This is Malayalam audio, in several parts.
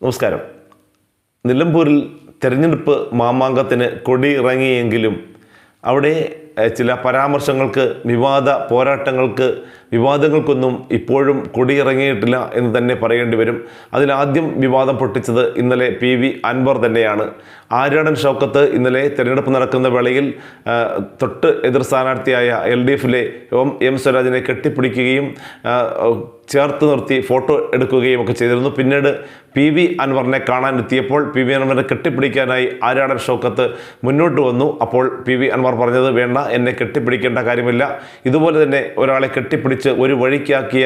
നമസ്കാരം. നിലമ്പൂരിൽ തെരഞ്ഞെടുപ്പ് മാമാങ്കത്തിന് കൊടി ഇറങ്ങിയെങ്കിലും അവിടെ ചില പരാമർശങ്ങൾക്ക്, വിവാദങ്ങൾക്കൊന്നും ഇപ്പോഴും കൊടിയിറങ്ങിയിട്ടില്ല എന്ന് തന്നെ പറയേണ്ടി വരും. അതിലാദ്യം വിവാദം പൊട്ടിച്ചത് ഇന്നലെ PV അൻവർ തന്നെയാണ്. ആര്യാടൻ ഷൗക്കത്ത് ഇന്നലെ തെരഞ്ഞെടുപ്പ് നടക്കുന്ന വേളയിൽ തൊട്ട് എതിർ സ്ഥാനാർത്ഥിയായ LDFിലെ എം സ്വരാജിനെ കെട്ടിപ്പിടിക്കുകയും ചേർത്ത് നിർത്തി ഫോട്ടോ എടുക്കുകയും ഒക്കെ ചെയ്തിരുന്നു. പിന്നീട് PV അൻവറിനെ കാണാനെത്തിയപ്പോൾ PV അൻവറിനെ കെട്ടിപ്പിടിക്കാനായി ആര്യാടൻ ഷൗക്കത്ത് മുന്നോട്ട് വന്നു. അപ്പോൾ PV അൻവർ പറഞ്ഞത്, വേണ്ട, എന്നെ കെട്ടിപ്പിടിക്കേണ്ട കാര്യമില്ല, ഇതുപോലെ തന്നെ ഒരാളെ കെട്ടിപ്പിടിച്ച് ഒരു വഴിക്കാക്കിയ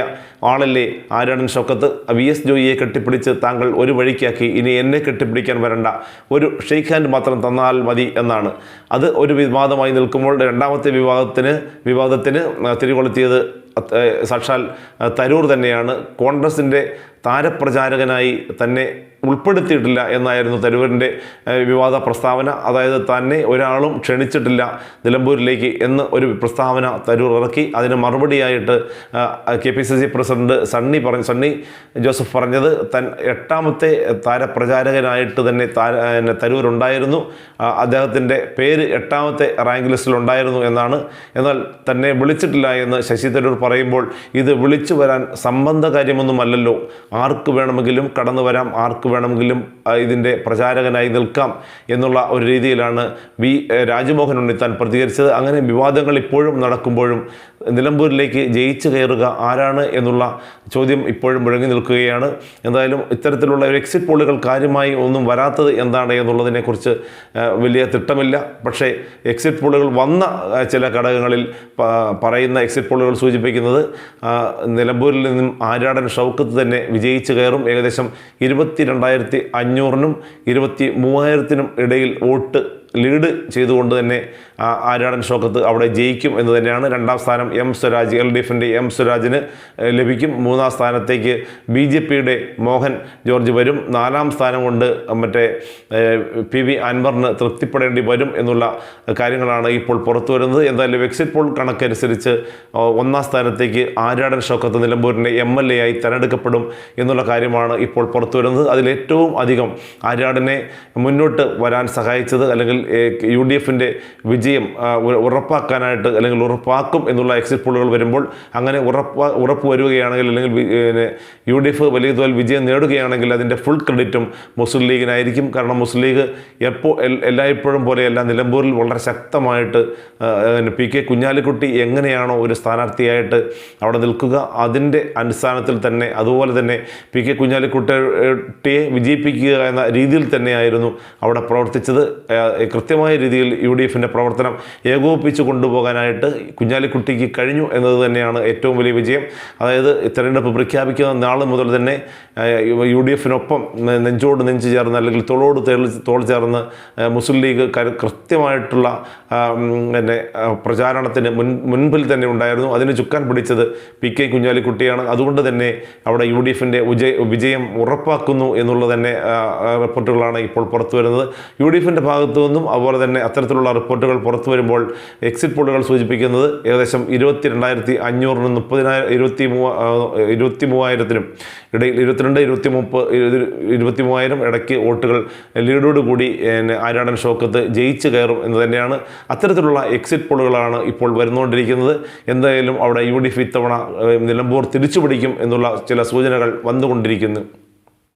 ആളല്ലേ ആര്യാടൻ ഷൗക്കത്ത്, VS ജോയിയെ കെട്ടിപ്പിടിച്ച് താങ്കൾ ഒരു വഴിക്കാക്കി, ഇനി എന്നെ കെട്ടിപ്പിടിക്കാൻ വരണ്ട, ഒരു ഷെയ്ക്ക് ഹാൻഡ് മാത്രം തന്നാൽ മതി എന്നാണ്. അത് ഒരു വിവാദമായി നിൽക്കുമ്പോൾ രണ്ടാമത്തെ വിവാദത്തിന് തിരികൊളുത്തിയത് സാക്ഷാൽ തരൂർ തന്നെയാണ്. കോൺഗ്രസിൻ്റെ താരപ്രചാരകനായി തന്നെ ഉൾപ്പെടുത്തിയിട്ടില്ല എന്നായിരുന്നു തരൂരിൻ്റെ വിവാദ പ്രസ്താവന. അതായത് തന്നെ ഒരാളും ക്ഷണിച്ചിട്ടില്ല നിലമ്പൂരിലേക്ക് എന്ന് ഒരു പ്രസ്താവന തരൂർ ഇറക്കി. അതിന് മറുപടിയായിട്ട് KPCC പ്രസിഡന്റ് സണ്ണി ജോസഫ് പറഞ്ഞത്, എട്ടാമത്തെ താരപ്രചാരകനായിട്ട് തന്നെ തരൂരുണ്ടായിരുന്നു, അദ്ദേഹത്തിൻ്റെ പേര് 8ാമത്തെ റാങ്ക് ലിസ്റ്റിലുണ്ടായിരുന്നു എന്നാണ്. എന്നാൽ തന്നെ വിളിച്ചിട്ടില്ല എന്ന് ശശി തരൂർ പറയുമ്പോൾ ഇത് വിളിച്ചു വരാൻ സംബന്ധകാര്യമൊന്നുമല്ലല്ലോ, ആർക്ക് വേണമെങ്കിലും കടന്നു വരാം, ആർക്ക് വേണമെങ്കിലും ഇതിൻ്റെ പ്രചാരകനായി നിൽക്കാം എന്നുള്ള ഒരു രീതിയിലാണ് രാജ്മോഹൻ ഉണ്ണിത്താൻ പ്രതികരിച്ചത്. അങ്ങനെ വിവാദങ്ങൾ ഇപ്പോഴും നടക്കുമ്പോഴും നിലമ്പൂരിലേക്ക് ജയിച്ചു കയറുക ആരാണ് എന്നുള്ള ചോദ്യം ഇപ്പോഴും മുഴങ്ങി നിൽക്കുകയാണ്. എന്തായാലും ഇത്തരത്തിലുള്ള ഒരു എക്സിറ്റ് പോളുകൾ കാര്യമായി ഒന്നും വരാത്തത് എന്താണ് എന്നുള്ളതിനെക്കുറിച്ച് വലിയ തിട്ടമില്ല. പക്ഷേ എക്സിറ്റ് പോളുകൾ വന്ന ചില ഘടകങ്ങളിൽ പറയുന്ന എക്സിറ്റ് പോളുകൾ സൂചിപ്പിക്കുന്നത് നിലമ്പൂരിൽ നിന്നും ആര്യാടൻ ഷൗക്കത്ത് തന്നെ വിജയിച്ചു കയറും. ഏകദേശം 22,500-നും 23,000-നും ഇടയിൽ വോട്ട് ലീഡ് ചെയ്തുകൊണ്ട് തന്നെ ആര്യാടൻ ഷൗക്കത്ത് അവിടെ ജയിക്കും എന്ന് തന്നെയാണ്. 2ാം സ്ഥാനം എം സ്വരാജ്, LDFിൻ്റെ എം സ്വരാജിന് ലഭിക്കും. 3ാം സ്ഥാനത്തേക്ക് BJPയുടെ മോഹൻ ജോർജ് വരും. 4ാം സ്ഥാനം കൊണ്ട് മറ്റേ PV അൻവറിന് തൃപ്തിപ്പെടേണ്ടി വരും എന്നുള്ള കാര്യങ്ങളാണ് ഇപ്പോൾ പുറത്തു വരുന്നത്. എന്തായാലും എക്സിറ്റ് പോൾ കണക്കനുസരിച്ച് 1ാം സ്ഥാനത്തേക്ക് ആര്യാടൻ ഷൗക്കത്ത് നിലമ്പൂരിൻ്റെ MLA ആയി തിരഞ്ഞെടുക്കപ്പെടും എന്നുള്ള കാര്യമാണ് ഇപ്പോൾ പുറത്തു വരുന്നത്. അതിലേറ്റവും അധികം ആര്യാടനെ മുന്നോട്ട് വരാൻ സഹായിച്ചത്, അല്ലെങ്കിൽ UDFിൻ്റെ വിജയം ഉറപ്പാക്കാനായിട്ട്, അല്ലെങ്കിൽ ഉറപ്പാക്കും എന്നുള്ള എക്സിറ്റ് പോളുകൾ വരുമ്പോൾ, അങ്ങനെ ഉറപ്പ് വരികയാണെങ്കിൽ, അല്ലെങ്കിൽ UDF വലിയ തോതിൽ വിജയം നേടുകയാണെങ്കിൽ അതിൻ്റെ ഫുൾ ക്രെഡിറ്റും മുസ്ലിം ലീഗിനായിരിക്കും. കാരണം മുസ്ലിം ലീഗ് എല്ലായ്പ്പോഴും പോലെയല്ല നിലമ്പൂരിൽ വളരെ ശക്തമായിട്ട് PK കുഞ്ഞാലിക്കുട്ടി എങ്ങനെയാണോ ഒരു സ്ഥാനാർത്ഥിയായിട്ട് അവിടെ നിൽക്കുക, അതിൻ്റെ അടിസ്ഥാനത്തിൽ തന്നെ, അതുപോലെ തന്നെ PK കുഞ്ഞാലിക്കുട്ടിയെ വിജയിപ്പിക്കുക എന്ന രീതിയിൽ തന്നെയായിരുന്നു അവിടെ പ്രവർത്തിച്ചത്. കൃത്യമായ രീതിയിൽ UDFിൻ്റെ പ്രവർത്തനം ഏകോപിപ്പിച്ച് കൊണ്ടുപോകാനായിട്ട് കുഞ്ഞാലിക്കുട്ടിക്ക് കഴിഞ്ഞു എന്നത് തന്നെയാണ് ഏറ്റവും വലിയ വിജയം. അതായത് തെരഞ്ഞെടുപ്പ് പ്രഖ്യാപിക്കുന്ന നാൾ മുതൽ തന്നെ UDFിനൊപ്പം നെഞ്ചോട് നെഞ്ച് ചേർന്ന്, അല്ലെങ്കിൽ തോൾ ചേർന്ന് മുസ്ലിം ലീഗ് കൃത്യമായിട്ടുള്ള പിന്നെ പ്രചാരണത്തിന് മുൻപിൽ തന്നെ ഉണ്ടായിരുന്നു. അതിന് ചുക്കാൻ പിടിച്ചത് PK കുഞ്ഞാലിക്കുട്ടിയാണ്. അതുകൊണ്ട് തന്നെ അവിടെ UDFിൻ്റെ വിജയം ഉറപ്പാക്കുന്നു എന്നുള്ള തന്നെ റിപ്പോർട്ടുകളാണ് ഇപ്പോൾ പുറത്തു വരുന്നത്. UDFിൻ്റെ ഭാഗത്തു നിന്നും അതുപോലെ തന്നെ അത്തരത്തിലുള്ള റിപ്പോർട്ടുകൾ പുറത്തു വരുമ്പോൾ എക്സിറ്റ് പോളുകൾ സൂചിപ്പിക്കുന്നത് ഏകദേശം 22,500-നും 23,000-നും ഇടയിൽ, 23,000 ഇടയ്ക്ക് വോട്ടുകൾ ലീഡോടുകൂടി ആര്യാടൻ ഷൗക്കത്ത് ജയിച്ചു കയറും എന്ന് തന്നെയാണ്. അത്തരത്തിലുള്ള എക്സിറ്റ് പോളുകളാണ് ഇപ്പോൾ വരുന്നുകൊണ്ടിരിക്കുന്നത്. എന്തായാലും അവിടെ UDF ഇത്തവണ നിലമ്പൂർ തിരിച്ചുപിടിക്കും എന്നുള്ള ചില സൂചനകൾ വന്നുകൊണ്ടിരിക്കുന്നു.